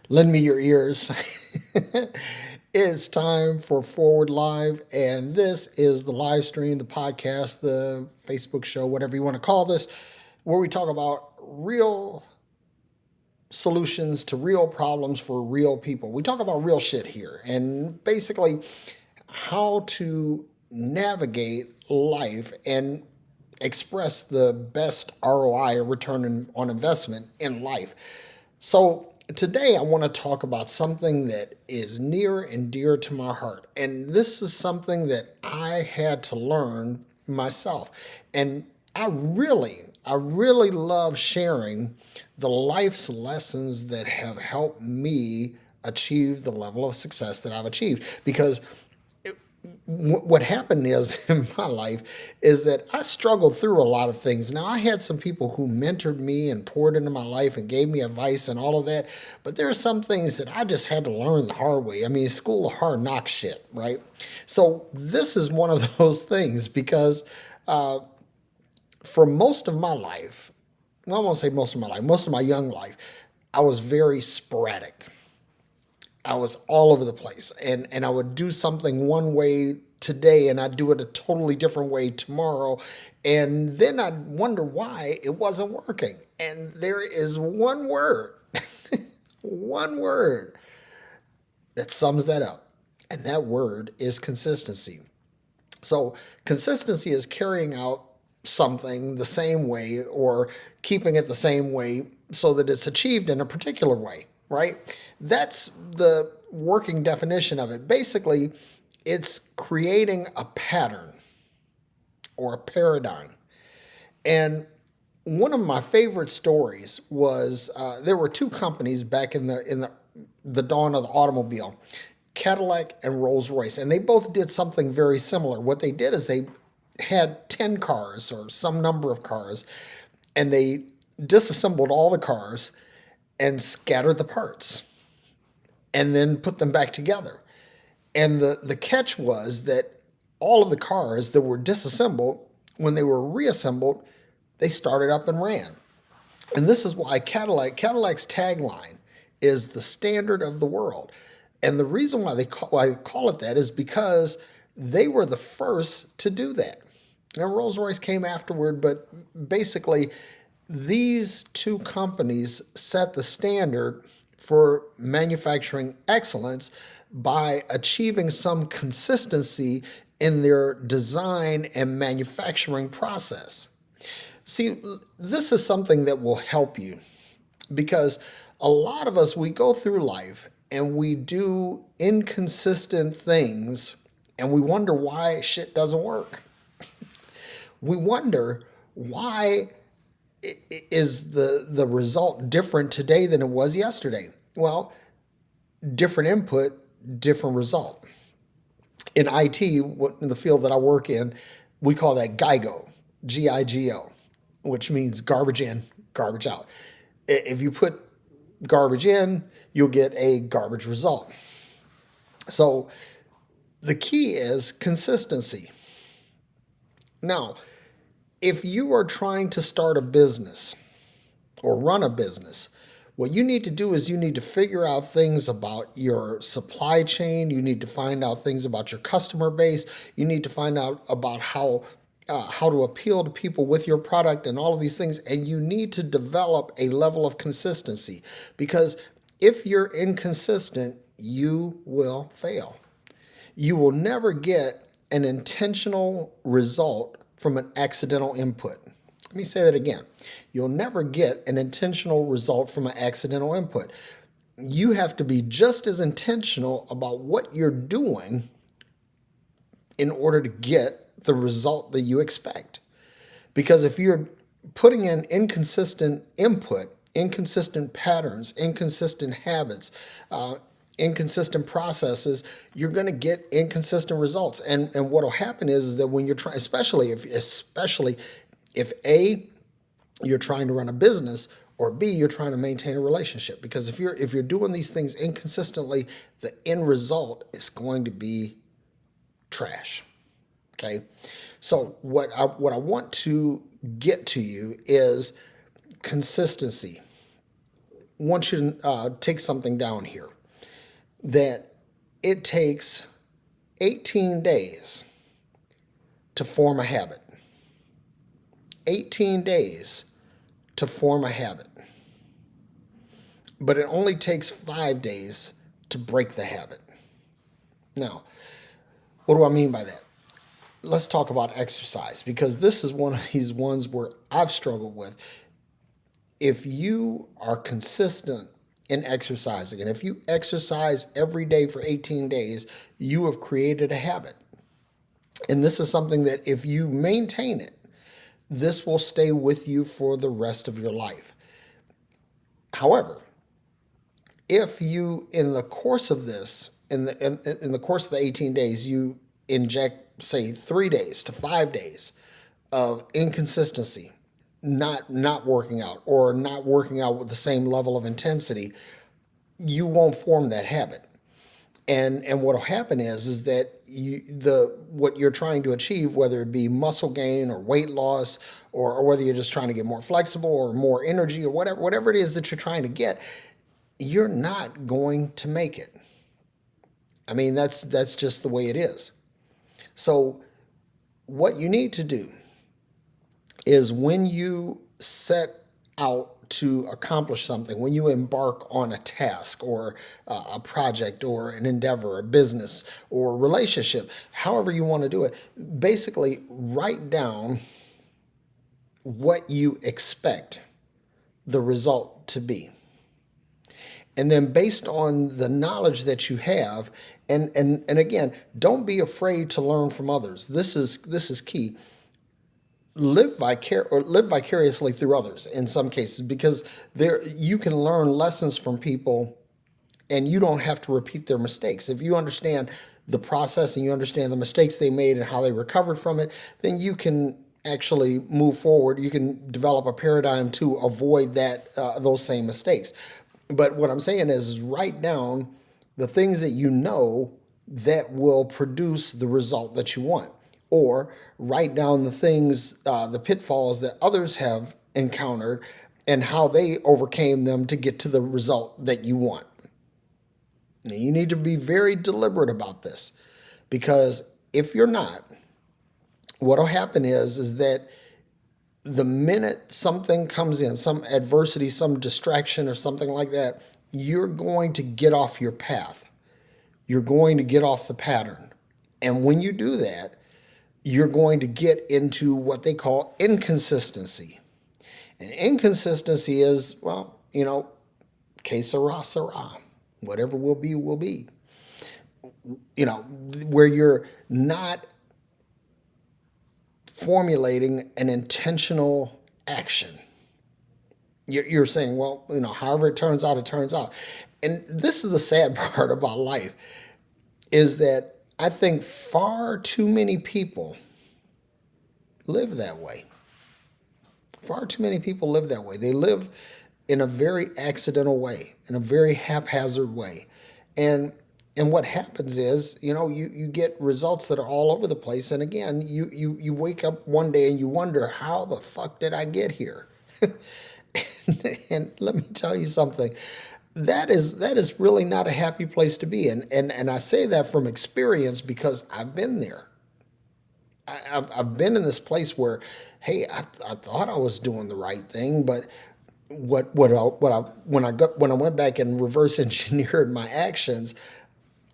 Lend me your ears. It's time for Forward Live, and this is the live stream, the podcast, the Facebook show, whatever you want to call this, where we talk about real solutions to real problems for real people. We talk about real shit here, and basically how to navigate life and express the best ROI or on investment in life. So, today I want to talk about something that is near and dear to my heart. And this is something that I had to learn myself. And I really love sharing the life's lessons that have helped me achieve the level of success that I've achieved. Because what happened is in my life is that I struggled through a lot of things. Now, I had some people who mentored me and poured into my life and gave me advice and all of that, but there are some things that I just had to learn the hard way. I mean, school of hard knock shit, right? So this is one of those things because for most of my life, well, I won't say most of my life, most of my young life, I was very sporadic. I was all over the place, and I would do something one way today and I'd do it a totally different way tomorrow, and then I'd wonder why it wasn't working. And there is one word, one word that sums that up, and that word is consistency. So consistency is carrying out something the same way or keeping it the same way so that it's achieved in a particular way, right? That's the working definition of it. Basically, it's creating a pattern or a paradigm. And one of my favorite stories was there were two companies back in the dawn of the automobile, Cadillac and Rolls Royce, and they both did something very similar. What they did is they had 10 cars or some number of cars, and they disassembled all the cars and scattered the parts and then put them back together. And the catch was that all of the cars that were disassembled, when they were reassembled, they started up and ran. And this is why Cadillac's tagline is the standard of the world. And the reason why they call it that is because they were the first to do that. Now, Rolls Royce came afterward, but basically, these two companies set the standard for manufacturing excellence by achieving some consistency in their design and manufacturing process. See, this is something that will help you because a lot of us, we go through life and we do inconsistent things and we wonder why shit doesn't work. We wonder why is the result different today than it was yesterday? Well, different input, different result. In IT, in the field that I work in, we call that GIGO, GIGO, which means garbage in, garbage out. If you put garbage in, you'll get a garbage result. So the key is consistency. Now, if you are trying to start a business or run a business, what you need to do is you need to figure out things about your supply chain. You need to find out things about your customer base. You need to find out about how to appeal to people with your product and all of these things. And you need to develop a level of consistency because if you're inconsistent, you will fail. You will never get an intentional result from an accidental input. Let me say that again. You'll never get an intentional result from an accidental input. You have to be just as intentional about what you're doing in order to get the result that you expect. Because if you're putting in inconsistent input, inconsistent patterns, inconsistent habits, inconsistent processes, you're going to get inconsistent results. And what will happen is that when you're trying, especially if A, you're trying to run a business, or B, you're trying to maintain a relationship. Because if you're doing these things inconsistently, the end result is going to be trash. Okay, so what I want to get to you is consistency. want you to take something down here, that it takes 18 days to form a habit. 18 days to form a habit. But it only takes 5 days to break the habit. Now, what do I mean by that? Let's talk about exercise, because this is one of these ones where I've struggled with. If you are consistent in exercising, and if you exercise every day for 18 days, you have created a habit. And this is something that if you maintain it, this will stay with you for the rest of your life. However, if you, in the course of this, in the course of the 18 days, you inject, say, 3 days to 5 days of inconsistency, not working out, or not working out with the same level of intensity, you won't form that habit. And what will happen is that what you're trying to achieve, whether it be muscle gain or weight loss, or whether you're just trying to get more flexible or more energy or whatever it is that you're trying to get, you're not going to make it. I mean, that's just the way it is. So what you need to do is, when you set out to accomplish something, when you embark on a task or a project or an endeavor, a business or a relationship, however you want to do it, basically write down what you expect the result to be. And then, based on the knowledge that you have, and again, don't be afraid to learn from others. This is key. Live vicariously through others in some cases, because you can learn lessons from people, and you don't have to repeat their mistakes. If you understand the process and you understand the mistakes they made and how they recovered from it, then you can actually move forward. You can develop a paradigm to avoid those same mistakes. But what I'm saying is write down the things that you know that will produce the result that you want. Or write down the things, the pitfalls that others have encountered and how they overcame them to get to the result that you want. Now, you need to be very deliberate about this, because if you're not, what will happen is that the minute something comes in, some adversity, some distraction or something like that, you're going to get off your path. You're going to get off the pattern. And when you do that, you're going to get into what they call inconsistency. And inconsistency is, well, que sera, sera. Whatever will be, will be. Where you're not formulating an intentional action. You're saying, well, however it turns out, it turns out. And this is the sad part about life, is that I think far too many people live that way. Far too many people live that way. They live in a very accidental way, in a very haphazard way. And what happens is, you get results that are all over the place. And again, you wake up one day and you wonder, how the fuck did I get here? And let me tell you something. That is really not a happy place to be. And I say that from experience, because I've been there. I've been in this place where, hey, I thought I was doing the right thing, but when I went back and reverse engineered my actions,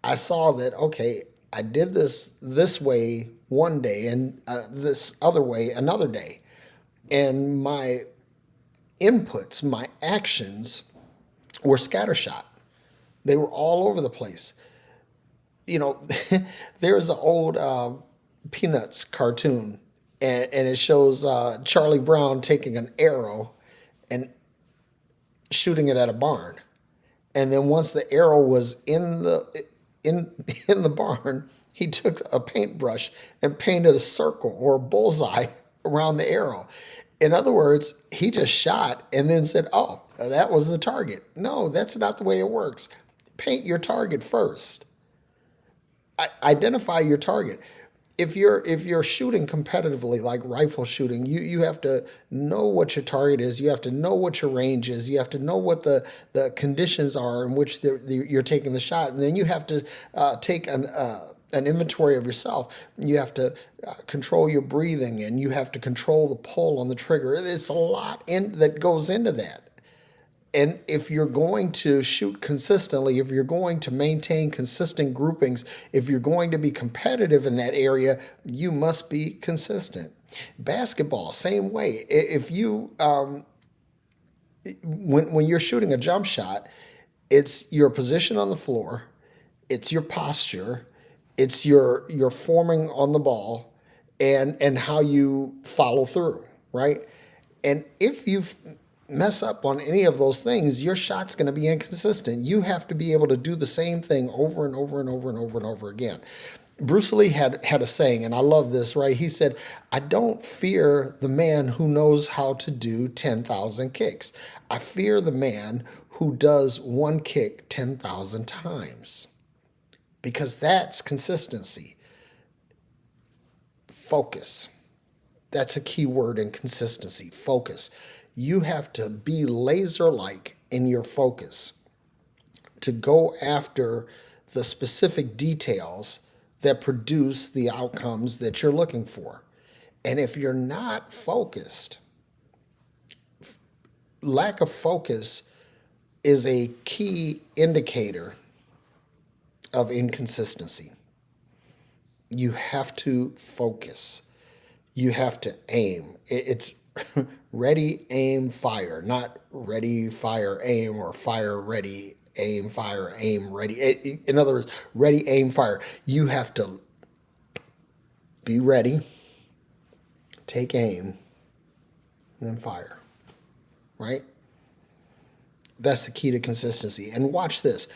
I saw that, okay, I did this way one day and this other way another day, and my inputs, my actions were scattershot. They were all over the place. There's an old Peanuts cartoon, and it shows Charlie Brown taking an arrow and shooting it at a barn. And then once the arrow was in the barn, he took a paintbrush and painted a circle or a bullseye around the arrow. In other words, he just shot and then said, oh, that was the target. No, that's not the way it works. Paint your target first. Identify your target. if you're shooting competitively, like rifle shooting, you have to know what your target is. You have to know what your range is. You have to know what the conditions are in which you're taking the shot, and then you have to take an inventory of yourself. You have to control your breathing, and you have to control the pull on the trigger. It's a lot that goes into that. And if you're going to shoot consistently, if you're going to maintain consistent groupings, if you're going to be competitive in that area, you must be consistent. Basketball, same way. If you when you're shooting a jump shot, it's your position on the floor, it's your posture, it's your forming on the ball, and how you follow through, right? And if you mess up on any of those things, your shot's going to be inconsistent. You have to be able to do the same thing over and over and over and over and over again. Bruce Lee had a saying, and I love this, right? He said, I don't fear the man who knows how to do 10,000 kicks. I fear the man who does one kick 10,000 times. Because that's consistency. Focus. That's a key word in consistency. Focus. You have to be laser-like in your focus to go after the specific details that produce the outcomes that you're looking for. And if you're not focused, lack of focus is a key indicator of inconsistency. You have to focus. You have to aim. It's ready, aim, fire, not ready, fire, aim, or fire, ready, aim, fire, aim, ready. In other words, ready, aim, fire. You have to be ready, take aim, and then fire, right? That's the key to consistency. And watch this.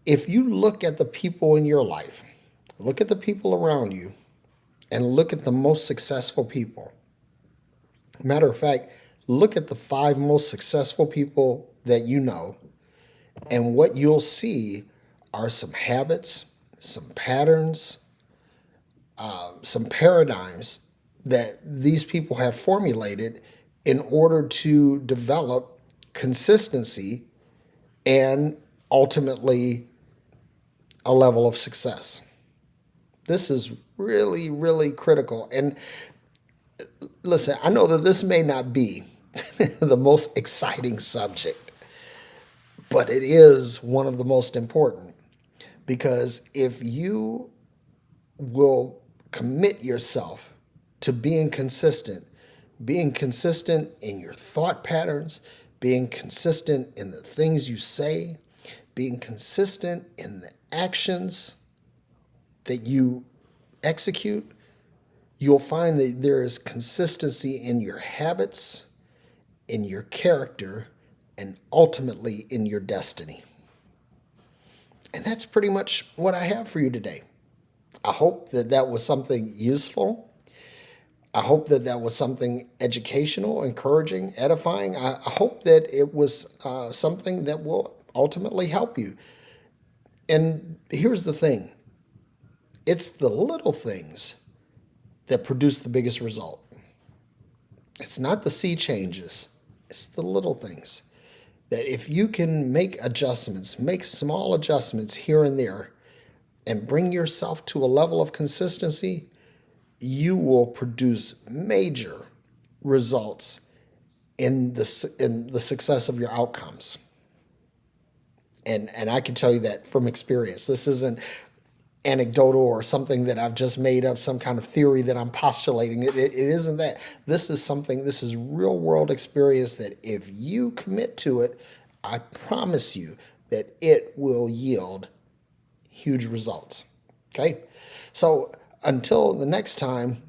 If you look at the people in your life, look at the people around you, and look at the most successful people. Matter of fact, look at the 5 most successful people that you know, and what you'll see are some habits, some patterns, some paradigms that these people have formulated in order to develop consistency and ultimately a level of success. This is really, really critical. And listen, I know that this may not be the most exciting subject, but it is one of the most important, because if you will commit yourself to being consistent in your thought patterns, being consistent in the things you say, being consistent in the actions that you execute, you'll find that there is consistency in your habits, in your character, and ultimately in your destiny. And that's pretty much what I have for you today. I hope that that was something useful. I hope that that was something educational, encouraging, edifying. I hope that it was something that will ultimately help you. And here's the thing. It's the little things that produce the biggest result. It's not the sea changes. It's the little things that if you can make adjustments, make small adjustments here and there, and bring yourself to a level of consistency, you will produce major results in the success of your outcomes. And I can tell you that from experience. This isn't anecdotal or something that I've just made up, some kind of theory that I'm postulating. It isn't that. This is real world experience that if you commit to it, I promise you that it will yield huge results. Okay? So until the next time,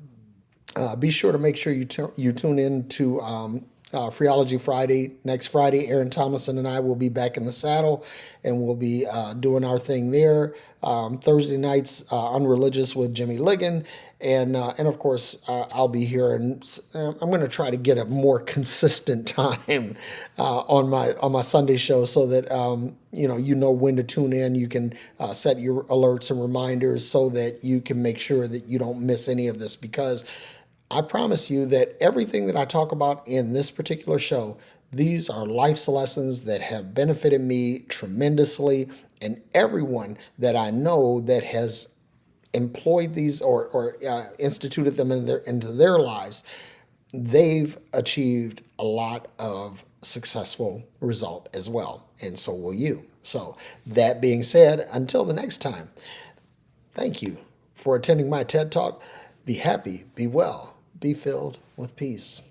be sure to make sure you tune in to Phreology Friday. Next Friday, Aaron Thomason and I will be back in the saddle, and we'll be doing our thing there. Thursday nights, Unreligious with Jimmy Ligon, and of course I'll be here, and I'm going to try to get a more consistent time on my Sunday show, so that you know when to tune in. You can set your alerts and reminders so that you can make sure that you don't miss any of this, because I promise you that everything that I talk about in this particular show, these are life's lessons that have benefited me tremendously, and everyone that I know that has employed these or instituted them into their lives, they've achieved a lot of successful result as well, and so will you. So that being said, until the next time, thank you for attending my TED Talk. Be happy, be well, be filled with peace.